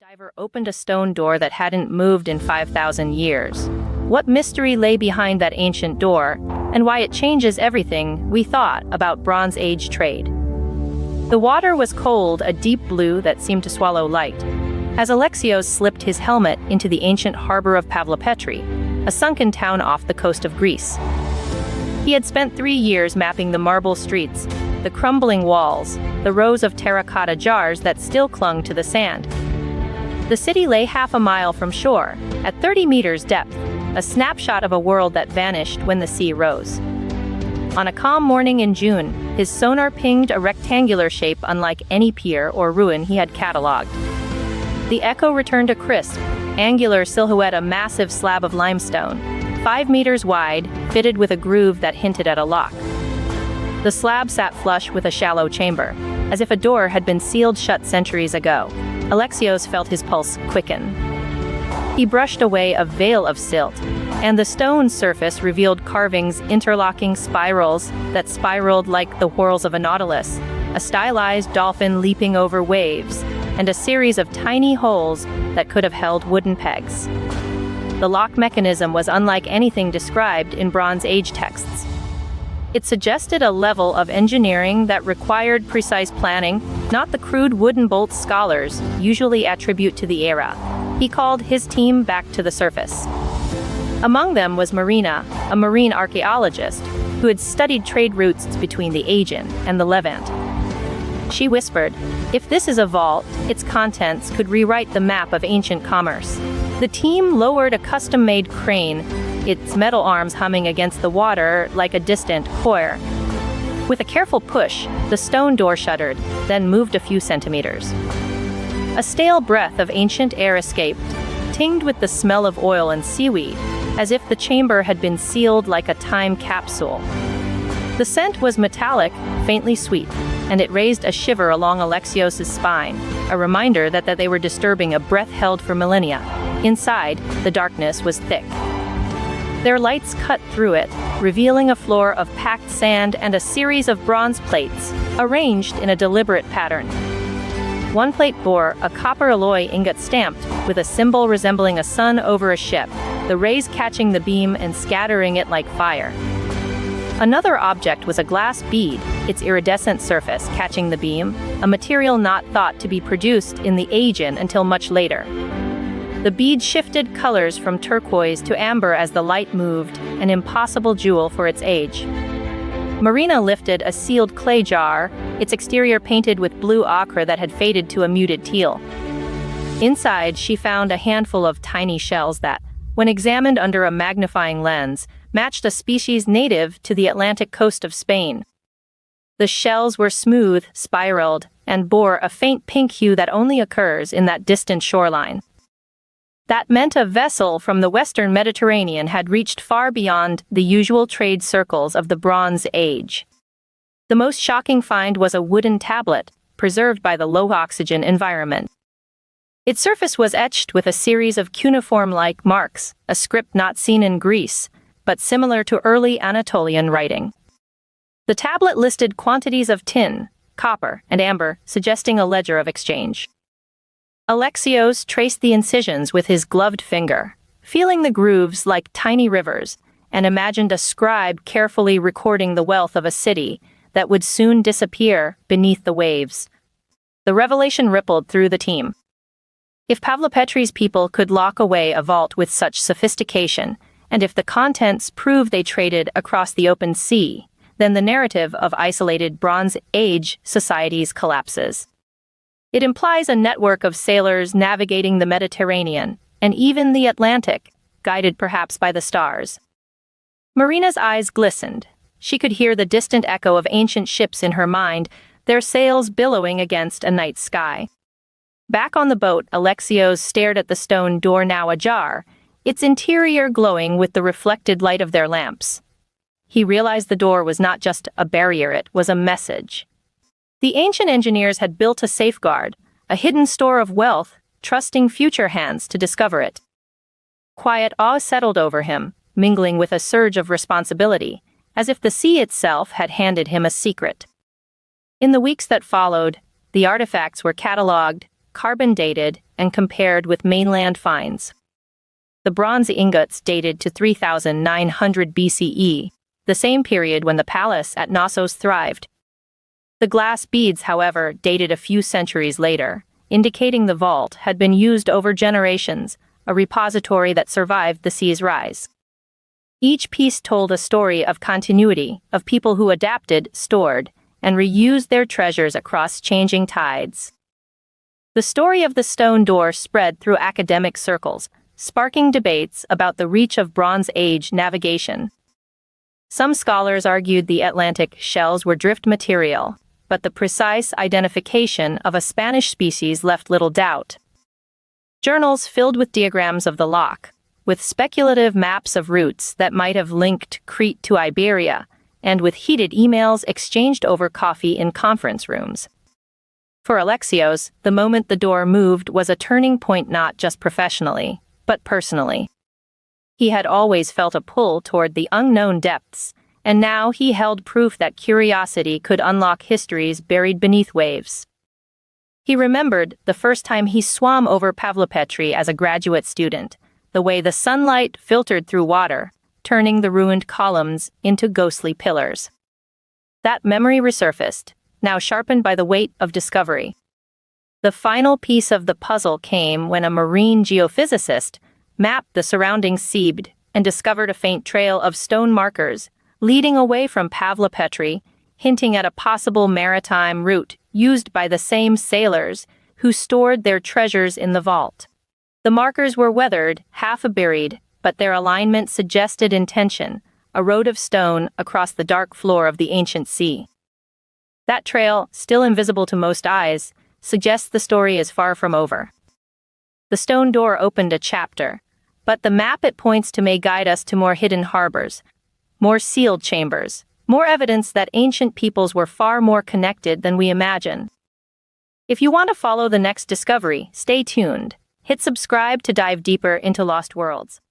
diver opened a stone door that hadn't moved in 5,000 years. What mystery lay behind that ancient door, and why it changes everything we thought about Bronze Age trade? The water was cold, a deep blue that seemed to swallow light, as Alexios slipped his helmet into the ancient harbor of Pavlopetri, a sunken town off the coast of Greece. He had spent 3 years mapping the marble streets, the crumbling walls, the rows of terracotta jars that still clung to the sand. The city lay half a mile from shore, at 30 meters depth, a snapshot of a world that vanished when the sea rose. On a calm morning in June, his sonar pinged a rectangular shape unlike any pier or ruin he had catalogued. The echo returned a crisp, angular silhouette, a massive slab of limestone, 5 meters wide, fitted with a groove that hinted at a lock. The slab sat flush with a shallow chamber, as if a door had been sealed shut centuries ago. Alexios felt his pulse quicken. He brushed away a veil of silt, and the stone surface revealed carvings, interlocking spirals that spiraled like the whorls of a nautilus, a stylized dolphin leaping over waves, and a series of tiny holes that could have held wooden pegs. The lock mechanism was unlike anything described in Bronze Age texts. It suggested a level of engineering that required precise planning, not the crude wooden bolts scholars usually attribute to the era. He called his team back to the surface. Among them was Marina, a marine archaeologist who had studied trade routes between the Aegean and the Levant. She whispered, "If this is a vault, its contents could rewrite the map of ancient commerce." The team lowered a custom-made crane, its metal arms humming against the water like a distant choir. With a careful push, the stone door shuddered, then moved a few centimeters. A stale breath of ancient air escaped, tinged with the smell of oil and seaweed, as if the chamber had been sealed like a time capsule. The scent was metallic, faintly sweet, and it raised a shiver along Alexios' spine, a reminder that they were disturbing a breath held for millennia. Inside, the darkness was thick. Their lights cut through it, revealing a floor of packed sand and a series of bronze plates, arranged in a deliberate pattern. One plate bore a copper alloy ingot stamped with a symbol resembling a sun over a ship, the rays catching the beam and scattering it like fire. Another object was a glass bead, its iridescent surface catching the beam, a material not thought to be produced in the Aegean until much later. The bead shifted colors from turquoise to amber as the light moved, an impossible jewel for its age. Marina lifted a sealed clay jar, its exterior painted with blue ochre that had faded to a muted teal. Inside, she found a handful of tiny shells that, when examined under a magnifying lens, matched a species native to the Atlantic coast of Spain. The shells were smooth, spiraled, and bore a faint pink hue that only occurs in that distant shoreline. That meant a vessel from the Western Mediterranean had reached far beyond the usual trade circles of the Bronze Age. The most shocking find was a wooden tablet, preserved by the low-oxygen environment. Its surface was etched with a series of cuneiform-like marks, a script not seen in Greece, but similar to early Anatolian writing. The tablet listed quantities of tin, copper, and amber, suggesting a ledger of exchange. Alexios traced the incisions with his gloved finger, feeling the grooves like tiny rivers, and imagined a scribe carefully recording the wealth of a city that would soon disappear beneath the waves. The revelation rippled through the team. If Pavlopetri's people could lock away a vault with such sophistication, and if the contents prove they traded across the open sea, then the narrative of isolated Bronze Age societies collapses. It implies a network of sailors navigating the Mediterranean, and even the Atlantic, guided perhaps by the stars. Marina's eyes glistened. She could hear the distant echo of ancient ships in her mind, their sails billowing against a night sky. Back on the boat, Alexios stared at the stone door now ajar, its interior glowing with the reflected light of their lamps. He realized the door was not just a barrier, it was a message. The ancient engineers had built a safeguard, a hidden store of wealth, trusting future hands to discover it. Quiet awe settled over him, mingling with a surge of responsibility, as if the sea itself had handed him a secret. In the weeks that followed, the artifacts were catalogued, carbon dated and compared with mainland finds. The bronze ingots dated to 3900 BCE, the same period when the palace at Knossos thrived. The glass beads, however, dated a few centuries later, indicating the vault had been used over generations, a repository that survived the sea's rise. Each piece told a story of continuity, of people who adapted, stored, and reused their treasures across changing tides. The story of the stone door spread through academic circles, sparking debates about the reach of Bronze Age navigation. Some scholars argued the Atlantic shells were drift material, but the precise identification of a Spanish species left little doubt. Journals filled with diagrams of the loch, with speculative maps of routes that might have linked Crete to Iberia, and with heated emails exchanged over coffee in conference rooms. For Alexios, the moment the door moved was a turning point not just professionally, but personally. He had always felt a pull toward the unknown depths, and now he held proof that curiosity could unlock histories buried beneath waves. He remembered the first time he swam over Pavlopetri as a graduate student, the way the sunlight filtered through water, turning the ruined columns into ghostly pillars. That memory resurfaced, now sharpened by the weight of discovery. The final piece of the puzzle came when a marine geophysicist mapped the surrounding seabed and discovered a faint trail of stone markers leading away from Pavlopetri, hinting at a possible maritime route used by the same sailors who stored their treasures in the vault. The markers were weathered, half buried, but their alignment suggested intention, a road of stone across the dark floor of the ancient sea. That trail, still invisible to most eyes, suggests the story is far from over. The stone door opened a chapter, but the map it points to may guide us to more hidden harbors, more sealed chambers, more evidence that ancient peoples were far more connected than we imagine. If you want to follow the next discovery, stay tuned. Hit subscribe to dive deeper into lost worlds.